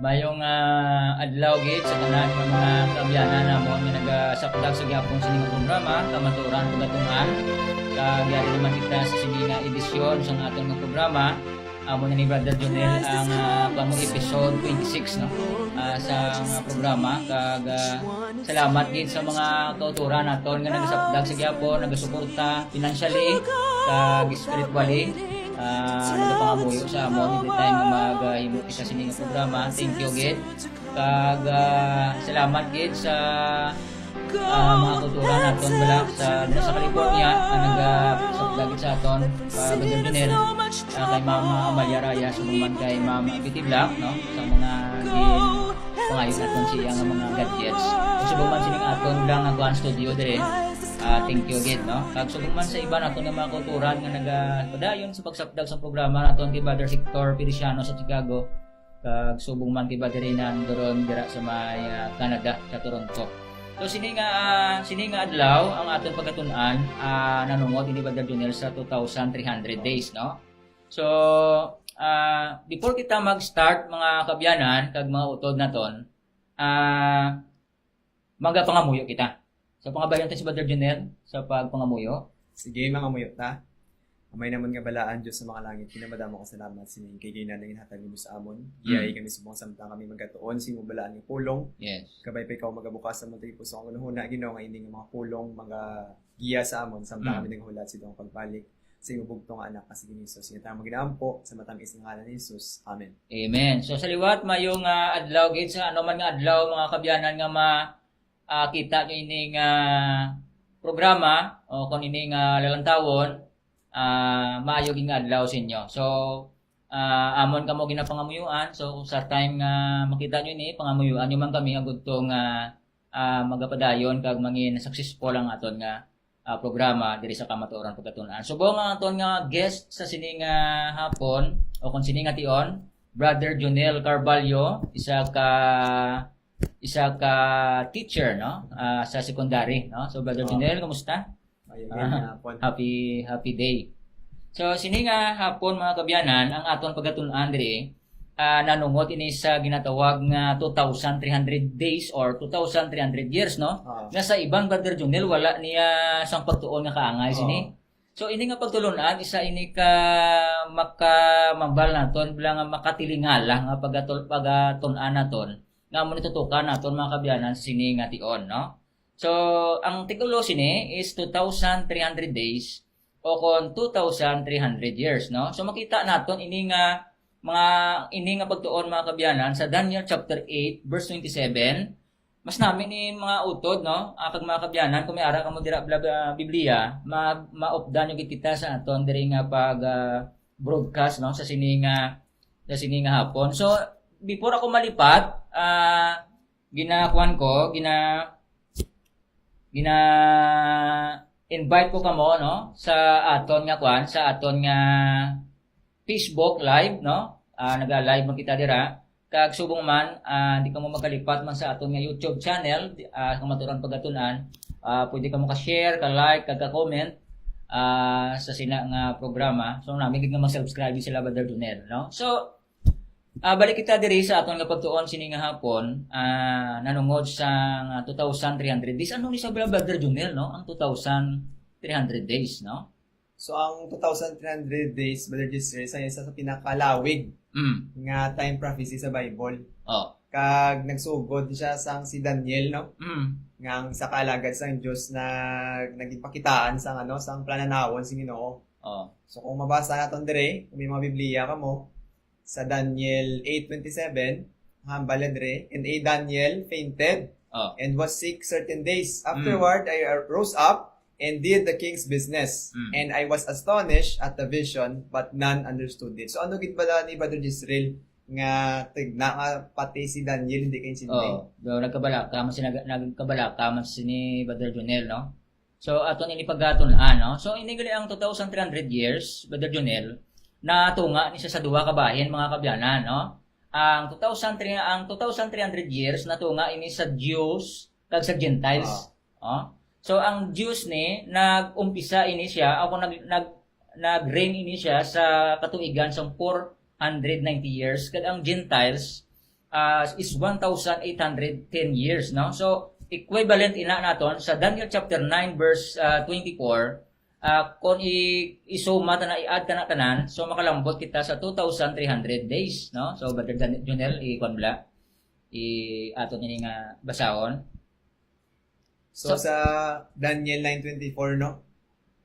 Mayong adlaw gid sa tanan ng mga kaabyanan namon nga nagasakdag sa gyapon sa inyong programa kamaturan pagatungan. Kagayari naman kita sa sininga edisyon sa atong mga programa. Amo na ni Brother Jonel ang pang episode 26 no sa programa kag salamat gid sa mga kauturan naton nga nagasakdag sa gyapon, nagasuporta financially kag spiritually. Nagapangamuyo sa amon every time nga maghimo kita sa inyong programa. Thank you gid kag salamat gid sa mga kultura naton bala sa California nagasakdag sa aton Brother Jonel kay Mama Amalia Raya sumuman kay Mama Kitty Black no sa mga pangayon naton siya nga mga gadgets subuman sining aton lang ang One Studio dire. Thank you again no kag subuman sa iba naton nga mga kulturan nga nagapadayon sa pagsakdag sa programa naton kay Brother Victor Feliciano sa Chicago kag subuman kay Brother Renan doron dira sa may Canada sa Toronto. So sini nga adlaw ang aton pagkatun-an nanungod ini Brother Jonel sa 2,300 days no. So before kita mag-start mga kabyanan kag mga utod naton magapangamuyo kita. So pangabayan tayo si Brother Jonel sa pagpangamuyo. Sige mga muyo ta. Amay naman nga balaan Diyos sa mga langit. Kinamadamo ko salamat sining kay ginanang inhatag mo sa amon. Iyay kami subong samtang kami magkatuon sing balaan ng pulong. Yes. Kabay pa ikaw magabukas sa mga puso ang unahuna Ginoo nga ini nga mga pulong mga giya sa amon samtang kami naghulat sa idong pagbalik sa imong bugtong anak kasi ni Jesus. Nga ta maginaampo sa matamis nga ngalan ni Jesus. Amen. Amen. So sa liwat mayong adlaw gid sa ano man nga adlaw mga kabyanan nga kita nyo ining programa o kung ining lalantawon maayo ging adlaw sa inyo. So amon kamo ginapangamuyuan. So sa time nga makita nyo ini pangamuyuan nyo man kami agud tong magapadayon kag mangin successful ang aton nga programa diri sa kamatuoran pagkatun-an. So buong ang aton nga guest sa sining hapon o kung sining tion Brother Jonel Carvalho, isa ka teacher no sa secondary no. So Brother Jonel, kumusta? Happy day. So sini nga hapon mga kabyanan ang aton pagatun-an diri nanungot ini sa ginatawag nga 2,300 days or 2,300 years no. Nga sa ibang Brother Jonel wala niya sang pagtuon nga kaangay sini. So ini nga pagtulunan isa ini ka makamambal naton bilang nga makatilingala nga pagatun-an naton nga mo nitutukan naton mga kabyanan sini nga tion no. So ang titulo sini is 2,300 days o kon 2,300 years no. So makita naton ini nga pagtuon mga kabyanan sa Daniel chapter 8 verse 27. Mas namin ni mga utod no kag mga kabyanan kung may ara kamo dira Biblia maupdan yung kita sa aton diri nga pag broadcast no sa sini nga hapon. So before ako malipat invite ko kamo no sa aton nga Facebook live no. Naga-live man kita dira kag subong man di ka mo magkalipat man sa aton nga YouTube channel kamaturan pagatunan pwede ka mo ka-share, ka-like, kag ka-comment sa sina nga programa. So namin gid nga mag-subscribe sila Brother Jonel no. So balik kita diri sa aton nga pagtuon sini nga hapon nanungod sa 2,300 days. Ano ni sa Brother Jonel no ang 2,300 days no. So ang 2,300 days Brother Jonel isa sa pinakalawig nga time prophecy sa Bible. Kag nagsugod siya sang si Daniel no. Nga sa kalagad sang Dios na naging pakitaan sang sang plananawon sing Ginoo. So kung mabasa naton dire, kung may mga Biblia kamo sa Daniel 8:27, hambala dire, and Daniel fainted and was sick certain days. Afterward I rose up and did the king's business. And I was astonished at the vision, but none understood it. So ano gid ba ni Brother Israel nga tigna nga pati si Daniel hindi kay sindi? Nagkabalaka man ni Brother Jonel no. So aton ini pagatunan no. So ini gali ang 2,300 years Brother Jonel na tunga ni sa duha ka bahin mga kabyanan no. Ang 2,300 years na tunga ini sa Jews kag sa Gentiles. So ang Jews ni nag-umpisa ini siya ako nag-reign ini siya sa katuigan sa 490 years kag ang Gentiles is 1,810 years, no? So equivalent ina naton sa Daniel chapter 9 verse 24, kung isuma ta na i-add ta na tanan, so makalambot kita sa 2,300 days, no? So Brother Junel, i-kon bla ato ni nga basahon. So sa Daniel 9:24, no,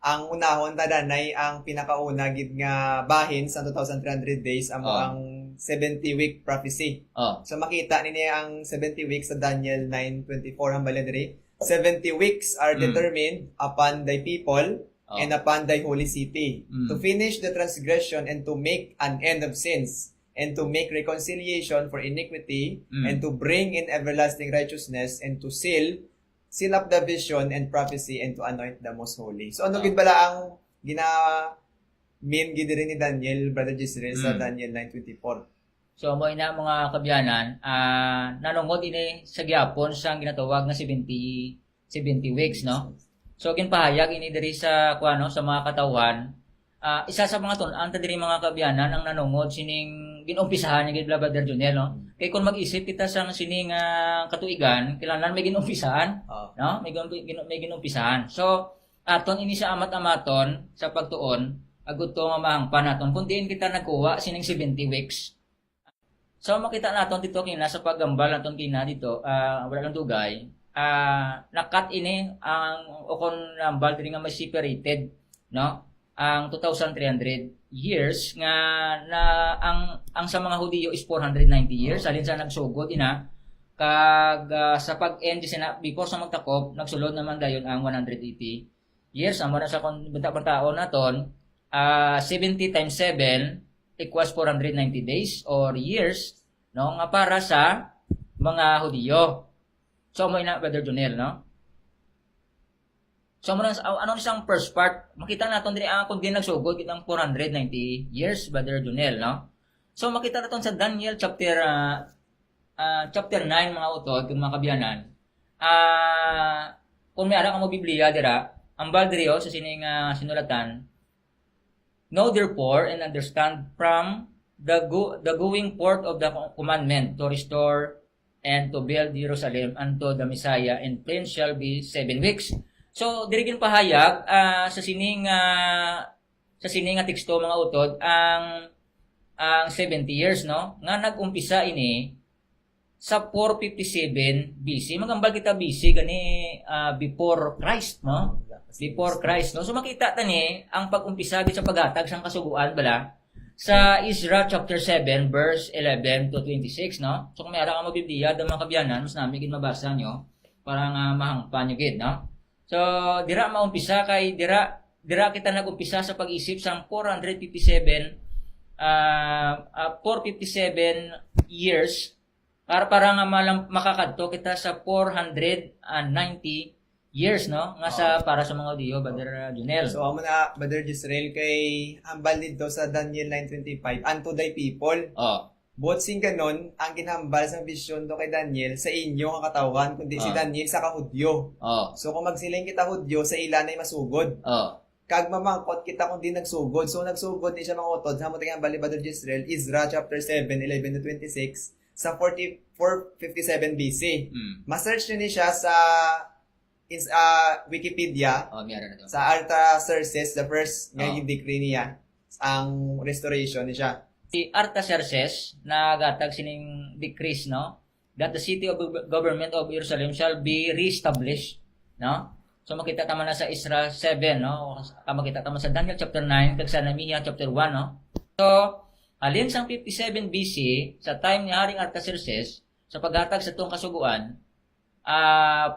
ang unahon tadanay ang pinakauna gid nga bahin sa 2,300 days amo ang 70-week prophecy. So makita niya ang 70 weeks sa Daniel 9:24 hambala diri. 70 weeks are determined upon thy people and upon thy holy city to finish the transgression and to make an end of sins and to make reconciliation for iniquity and to bring in everlasting righteousness and to seal up the vision and prophecy and to anoint the most holy. So ano gid bala ang mean gid rin ni Daniel, Brother Jezreel, sa Daniel 9:24. So mo ina mga kabyanan, nanungod ini sa gyapon sang ginatawag nga 70 weeks, no? So ginpahayag ini diri sa kuano sa mga katawhan. Isa sa mga tun-an ta diri mga kabyanan ang nanungod sining ginumpisahan ni Brother Junel, no? Kay kung mag-isip kita sa sining katuigan, kailangan may ginumpisahan, no? May ginumpisahan. So aton ini sa amat-amaton sa pagtuon, agud to nga mahangpan naton kun diin kita nagkuha sining 70 weeks. So makita naton dito kina sa paggambal naton kina dito, wala lang dugay. Nakat ini ang ukon nambal diri nga may separated, no? Ang 2,300 years nga na ang sa mga Hudiyo is 490 years alin sa nagsugod ina kag sa pag-end sina before sa magtakop nagsulod naman dayon ang 180 years amo na sa taon naton 70 times 7 equals 490 days or years, no, nga para sa mga Hudiyo. So mo ina Brother Junel, no? So ano isang first part, makita naton diri kung di nagsugod kitang 490 years, Brother Junel, no? So makita naton sa Daniel chapter 9 mga utod kung mga kabyanan. Kung may ara ka mo Biblia dira, ang baldrio sa sining sinulatan, know therefore and understand from the going forth of the commandment to restore and to build Jerusalem unto the Messiah, and prince shall be 7 weeks. So diri gin pahayag sa sining teksto mga utod ang 70 years, no, nga nag-umpisa ini sa 457 BC. Magambal kita BC gani before Christ, no? Before Christ, no? So makita tani ang pag-umpisa gid sa paghatag sang kasuguan bala sa Ezra chapter 7 verse 11 to 26, no? So kung may ara ka mo Biblia da mga kabyanan, mas nami gid mabasa nyo para nga mahangpan nyo gid, no? So dira maumpisa kay dira kita nag-umpisa sa pag-isip sang 457 years para nga makakadto kita sa 490 years, no, nga sa para sa mga Hudiyo, Brother Junel. So amo na Brother Jezreel kay hambal dito sa Daniel 9:25 unto thy people. Bot sing ganon ang ginhambal sa vision do kay Daniel sa inyo nga katawan kundi si Daniel sa kahudyo. So kung magsiling kita hudyo sa ilan ay masugod. Kag mamangkot kita kung di nagsugod. So nagsugod ni siya mga utod sa mo tingang bali Brother Jezreel, Ezra chapter 7 11 to 26 sa 457 BC. Ma-search niyo ni siya sa Wikipedia. Sa Artaxerxes the first nga decree niya ang restoration ni siya. Si Artaxerxes nagatag sining decrees, no, that the city of government of Jerusalem shall be reestablished, no? So makita tama na sa Ezra 7, no? Makita tama sa Daniel chapter 9 kag sa Nehemiah chapter 1, no? So alin sang 57 BC sa time ni Haring Artaxerxes sa paghatag sa tong kasuguan,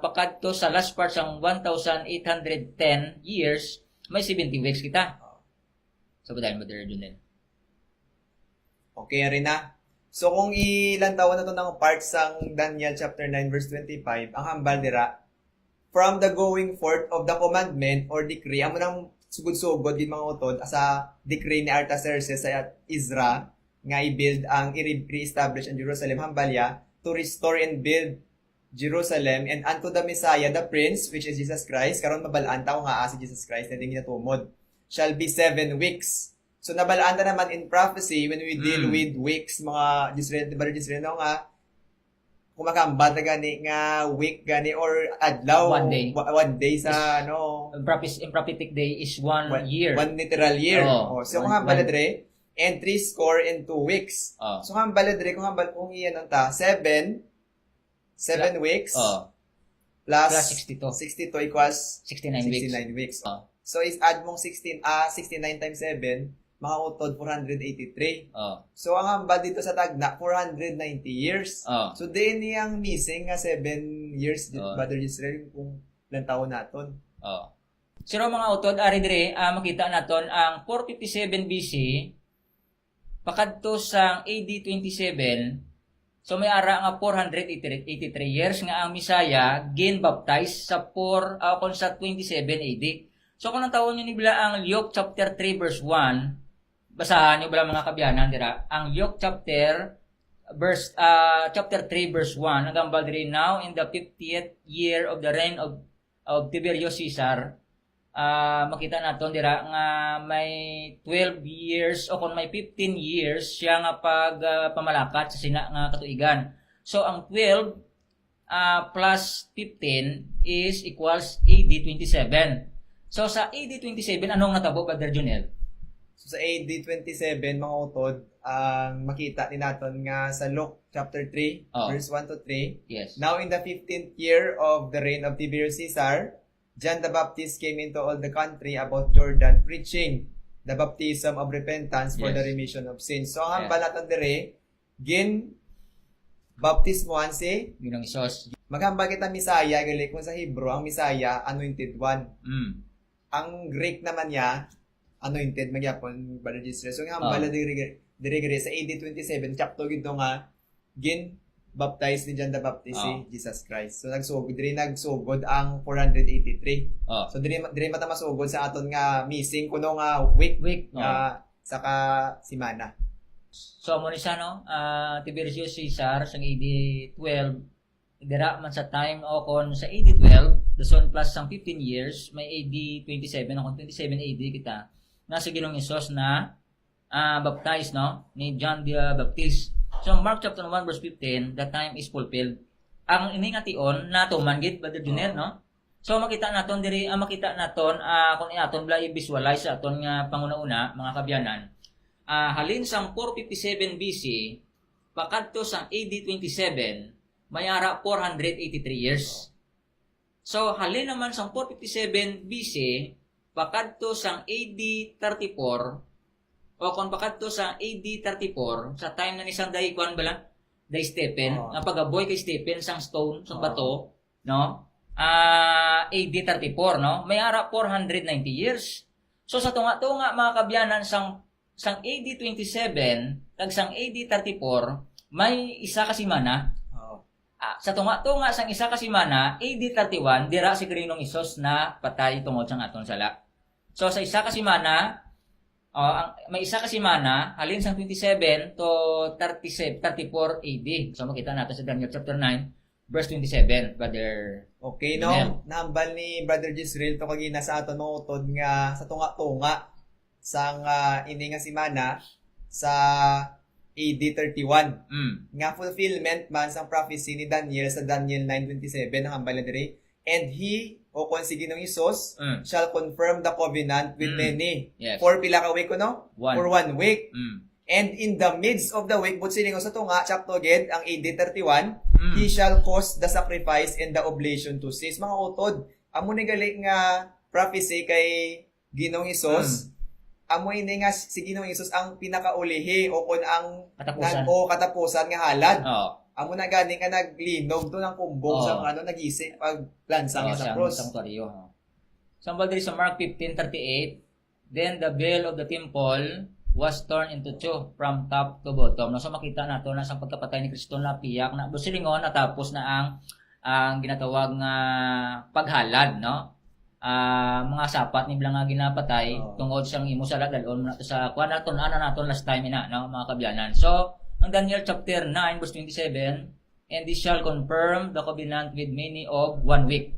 pakadto sa last part sang 1,810 years may 70 weeks kita. So dahil Brother Junel. Okay rin na. So kung ilang taon na to ng part sang Daniel chapter 9 verse 25, ang hambal dira from the going forth of the commandment or decree, amo nang sugod-sugod din mga utod sa decree ni Artaxerxes sa Ezra nga i-build ang i-reestablish ang Jerusalem hambalya to restore and build Jerusalem and unto the Messiah the Prince which is Jesus Christ, karon mabalaan ta nga si Jesus Christ na din ginatumod, shall be 7 weeks. So nabalaan na naman in prophecy when we deal with weeks, mga Brother Jezreel, nga kumakambal na gani nga week gani or adlaw. 1 day. 1 day sa Prophetic day is 1 year. 1 literal year. So kung hambal dre, entry score in 2 weeks. So kung hambal dre, kung iyan ta, 7 weeks. Plus 62 equals 69 weeks. So is add mong 69 times 7, makautod 483. So ang hambal dito sa tagna 490 years. So din niyang missing nga 7 years Brother Israel kung ilang taon naton. Sino mga utod ari dire makita naton ang 457 BC pakadto sang AD 27. So may ara nga 483 years nga ang Misaya gin-baptize sa 27 AD. So kung ang taon nyo nibla ang Luke chapter 3 verse 1, basahan nyo bala mga kabyanan dira. Ang Luke chapter 3 verse 1, nagambal diri, now in the 50th year of the reign of Tiberius Caesar, makita naton dira nga may 12 years o kung may 15 years siya nga pamalakat sa sina nga katuigan. So ang 12 plus 15 is equals AD 27. So sa AD 27 anong natabo Brother Junel? So sa AD 27 mga utod, ang makita ni naton nga sa Luke chapter 3 verse 1 to 3. Yes. Now in the 15th year of the reign of Tiberius Caesar, John the Baptist came into all the country about Jordan preaching the baptism of repentance for the remission of sins. So ang hambal naton dire gin baptismohan si Ginong Isos. maghambal kita Misaya gali kung sa Hebrew ang Misaya anointed one. Ang Greek naman niya anointed magyapon Brother Jesus. So ang hambal dire sa AD 27 chapter gito nga gin baptized ni John the Baptist si Jesus Christ. So nagsugod ang 483. So dire mata masugod sa aton nga missing kuno nga week saka simana. So mo ni siya no, Tiberius Caesar sa AD 12 dira man sa time o kon sa AD 12 the son plus sang 15 years may AD 27 o kon 27 AD kita nasa Ginoong Hesus na baptized no ni John the Baptist. So Mark chapter 1 verse 15, the time is fulfilled. Ang iningation nato manggit Brother Junel no. So makita naton diri makita naton kung aton bla i-visualize sa aton nga panguna-una mga kabyanan. Halin sang 457 BC pakadto sang AD 27 mayara 483 years. So halin naman sang 457 BC pakadto sang AD 34 o kung pakadto sa AD 34 sa time na ni sang daikwan bala day Stephen nga pagaboy kay Stephen sang stone sang bato no AD 34 no may ara 490 years. So sa tunga-tunga mga kabyanan sang AD 27 kag sang AD 34 may isa ka simana. Sa tunga-tunga sang isa ka simana AD 31 dira si Ginoong Hesus na patay tungod sang aton sala. So sa isa ka simana may isa ka simana halin sang 27 to 34 AD. So makita natin sa Daniel chapter 9 verse 27 Brother. Okay no, nahambal ni Brother Jezreel to kagina sa aton mga utod nga sa tunga-tunga sang ini nga simana sa AD 31. Nga fulfillment man sang prophecy ni Daniel sa Daniel 9:27 ang hambal diri. And he o kung si Ginoong Hesus shall confirm the covenant with many. For pila ka week no? For 1 week. And in the midst of the week, but siningo sa tunga, chapter again, ang AD 31, he shall cause the sacrifice and the oblation to cease. Mga utod, amo ni gali nga prophecy kay Ginoong Hesus. Amo ini nga si Ginoong Hesus ang pinakaulihi o kun ang katapusan nga halad. Amo na gani nga naglinog to ng kumbong sa nagisi pag lansang sa cross. Sambal diri sa Mark 15:38, then the veil of the temple was torn into two from top to bottom. No, so makita nato na sa pagkapatay ni Kristo na piyak na busilingon natapos na ang ginatawag nga paghalad, no? Mga sapat ni bilang nga ginapatay tungod siyang imo sa ladalon nato sa kuan naton last time ina no mga kabyanan. So ang Daniel chapter 9 verse 27, and he shall confirm the covenant with many of 1 week.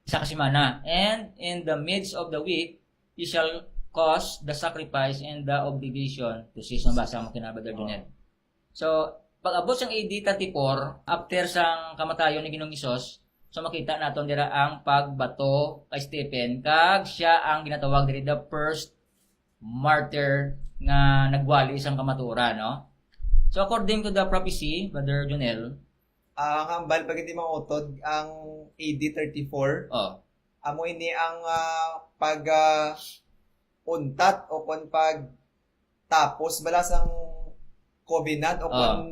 Isa ka simana. And in the midst of the week, he shall cause the sacrifice and the obligation to cease. Nabasa mo kina Brother Junel. So, pag-abot sang AD 34, after sang kamatayon ni Ginoong Hesus, so makita naton dira ang pagbato kay Stephen, kag siya ang ginatawag diri the first martyr nga nagwali sang kamaturan, no? So according to the prophecy, Brother Jonel, ang hambal pag hindi mautod ang AD 34. Amo ini ang pag untat o kon pag tapos bala sang covenant o kon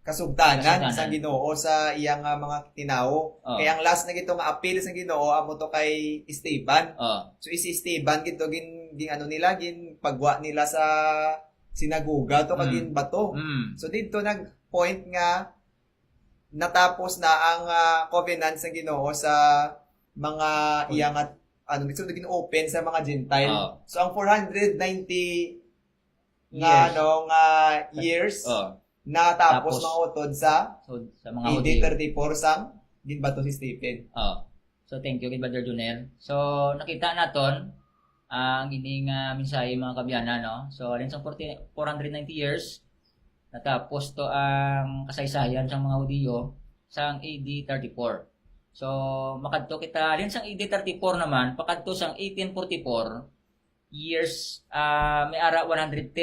kasugtanan sa Ginoo sa iyang mga tinawo. Kaya ang last na gito nga appeal sa Ginoo amo to kay Esteban. So si Esteban gito gin ano nila gin pagwa nila sa sinaguga to kagin bato. So dito nag point nga natapos na ang covenant sa Ginoo sa mga iyang ano dito naging open sa mga Gentile. So ang 490 nga years natapos mga utod sa mga AD 34 sang ginbato si Stephen. So thank you kay Brother Jonel. So nakita naton ang ining mensahe mga kabyanan, no? So alin sa 490 years natapos to ang kasaysayan sa mga Hudiyo sang AD 34. So makadto kita alin sang AD 34 naman pakadto sang 1844 years may ara 110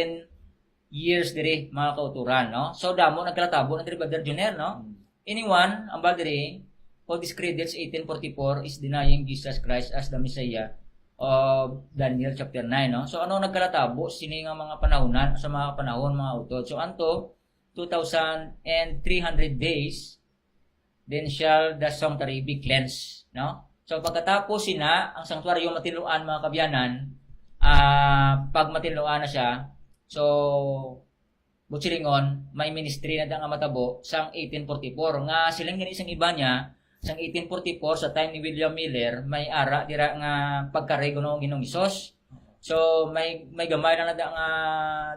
years diri mga kauturan, no? So damo nagkalatabo na diri Brother Jonel, no? Anyone ang diri who discredits 1844 is denying Jesus Christ as the Messiah of Daniel chapter 9, no? So ano nagkalatabo sini nga mga panahonan sa mga panahon mga utod. So anto 2,300 days then shall the sanctuary be cleansed, no? So pagkatapos sina ang sanctuary matiluan mga kabyanan, pag matiluan na siya, so butsilingon may ministry na nga matabo sang 1844 nga silang gani isang iba niya sang 1844 sa time ni William Miller may ara dira nga pagkarego ng Ginoong Hesus. So may gamay na nga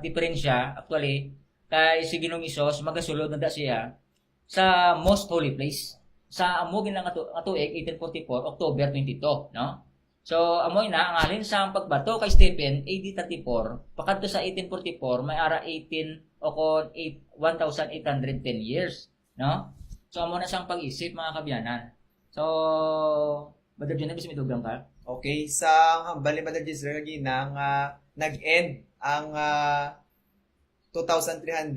diferensya actually kay si Ginoong Hesus magasulod na da siya sa most holy place sa amo ginang tuig 1844 October 22, no? So amoy na ang alin sa pagbato kay Stephen AD 34 pakadto sa 1844 may ara 18 o kon 1810 years, no? So amo na siyang pag-isip mga kabyanan. So Brother Jonel bismi dugang ka. Okay, sa hambal ni Brother Jezreel ginang nag-end ang 2,300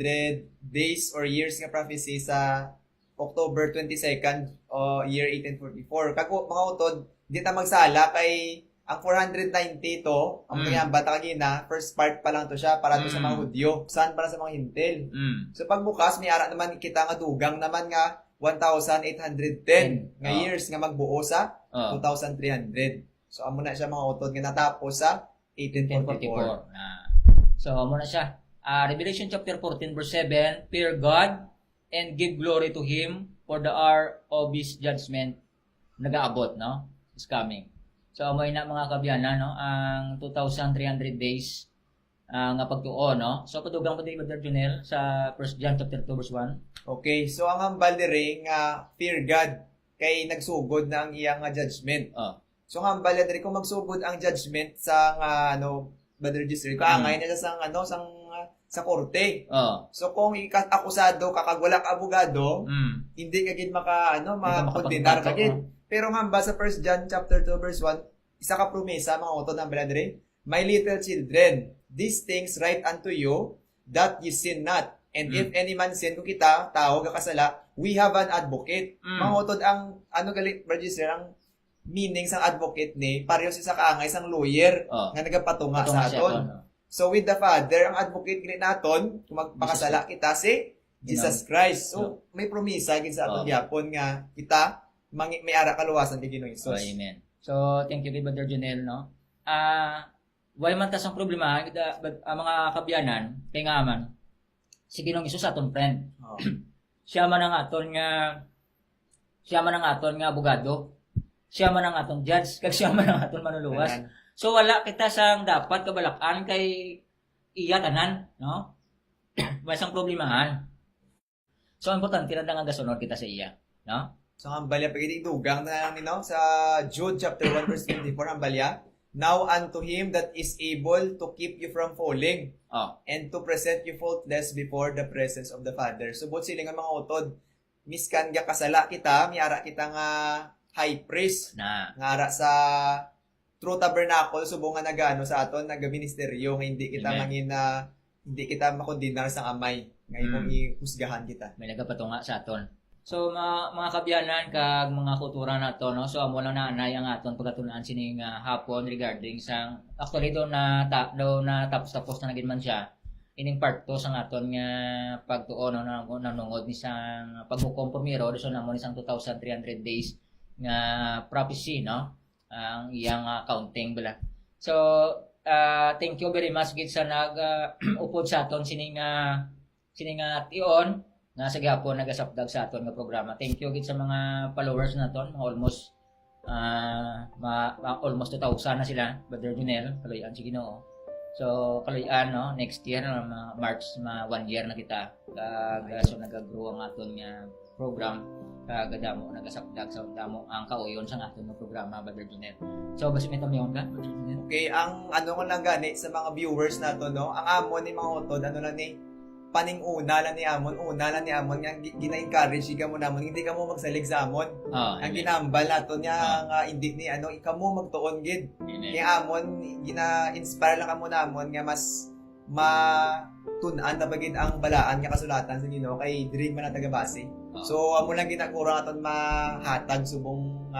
days or years nga prophecy sa October 22nd o year 1844. Kako mga utod di ta magsala kay ang 490 to, ang mga bata kagina, first part pa lang to siya para to sa mga Hudyo. Saan para sa mga Hintil. So pagbukas, may ara naman kita nga dugang naman nga 1,810 nga years nga magbuo sa 2,300. So amo na siya mga utod nga natapos sa 1844. So amo na siya. Revelation chapter 14 verse 7, fear God and give glory to Him for the hour of His judgment nagaabot, no? Is coming. So amoy na mga kabyanan, no? Ang 2,300 days nga pagtuo, no? So padugang pa din Brother Jonel sa 1 John chapter 2 verse 1. Okay, so ang hambal diri nga fear God kay nagsugod na ang iyang judgment. So ang hambal diri kung magsugod ang judgment sa Brother Jezreel, kaangay na siya sa korte. So kung akusado kakagwala ka abogado, hindi ka gid makakondenar ka gid. Pero nga ba sa 1 John chapter 2 verse 1, isa ka promesa mga utod ng Brother, my little children, these things write unto you that you sin not. And if any man sin, kung kita tao gakasala, we have an advocate. Mga utod ang galit Brother Jezreel, ang meaning sang advocate ni pareho sa kaangay sang lawyer nga nagapatunga sa aton. So with the Father, ang advocate gini naton kung magpakasala kita si Jesus Christ. So may promisa gid sa aton gyapon nga kita may ara kaluwasan kay Ginoong Hesus. Amen. So thank you Brother Jonel, no? Why man tas ang problema mga kabyanan kay nga man si Ginoong Hesus aton friend. Siya man ang aton nga abogado. Siya man ang aton judge, kag siya man ang aton manuluwas. So wala kita sang dapat kabalakan kay iya tanan, no? May sang problemahan. So importante na nga gasunod kita sa iya, no? So ang balya pagiti dugang na lang sa Jude chapter 1 verse 24 ang balya. Now unto him that is able to keep you from falling and to present you faultless before the presence of the Father. Subot sila nga mga utod, miskan ga kasala kita, miara kita nga high priest, ngara sa True Tabernacle, subong nga nagano sa aton, nagaministeryo, nga hindi kita mangin na, hindi kita makondinar sa amay, ngayon mong ihusgahan kita. May nagapatunga sa aton. So mga kabyanan kag mga kultura nato no, so amo lang naanay ang aton pagkatunan sining hapon regarding sang actually do na tapos na nagin man siya ining part 2 sang aton nga pagtuon no nanungod ni sang pagkukompromiro so namo ni sang 2,300 days nga prophecy no ang iyang counting bala. So thank you very much gid sa nag upod sa aton sining tion nga sa gihapon nagasapdag sa aton nga programa. Thank you gid sa mga followers naton, almost almost 2,000 na sila, Brother Junel, kaluyan si Ginoo. So kaluyan no, next year March 1 year na kita. So nagagrow ang aton nga program kagadamo nagasapdag sa damo ang kauyon sa aton nga programa, Brother Junel. So basi may tamiyon ka, Brother Junel. Okay, ang ano ko lang gani sa mga viewers nato no, ang amon ni mga utod ano lang ni una lang ni Amon nga gina-encourage ka mo namon hindi ka mo magsalig sa Amon. Ang ginambal nato niya nga hindi ni ano ikaw mo magtuon gid. Kaya Amon gina-inspire lang kamo namon nga mas matun-an ta bagid ang balaan nga kasulatan sa Ginoo kay diri man taga base. So amo lang ginakura aton mahatag subong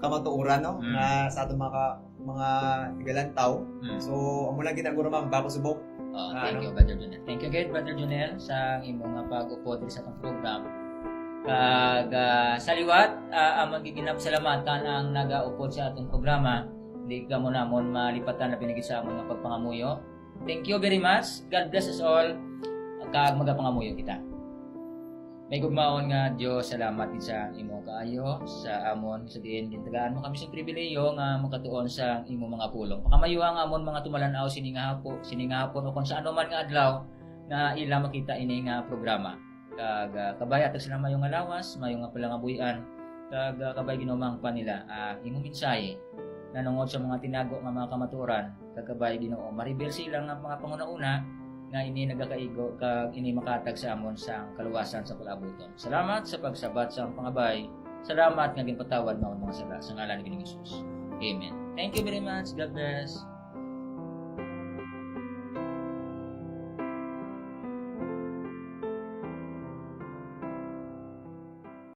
kamatuoran no nga sa aton mga igalantaw. So amo lang ginagura mambako subong. Thank you, Brother Junel. Thank you again, Brother Junel, sa imong pag-upod sa atong program. Kag sa liwat, amon giginap salamatan ang nagaupod sa atong programa. Di ka mo namon malipatan na pinigit sa amon nga pagpangamuyo. Thank you very much. God bless us all. Kag magapangamuyo kita. May gugmaon nga Dios, salamat din sa imo kaayo sa amon sa diin gintagaan mo kami sa pribileyo nga makatuon sa imo mga pulong. Pakamayo ang amon mga tumalanaw sining hapon o kung sa ano man nga adlaw nga ila makita ini nga programa. Kag kabay atag sila mayong alawas, mayong palangabuyan, kag kabay ginumang pa nila imo mensahe nanungod sa mga tinago nga mga kamatuoran, kag kabay Ginoo maribel sila nga mga pangunauna nga ini nagakaigo kag ini makatag sa amon sang kaluwasan sa palabuton. Salamat sa pagsabat sa pangabay. Salamat nga ginpatawad mao mga sala sa ngalan ni Ginoong Hesus. Amen. Thank you very much. God bless.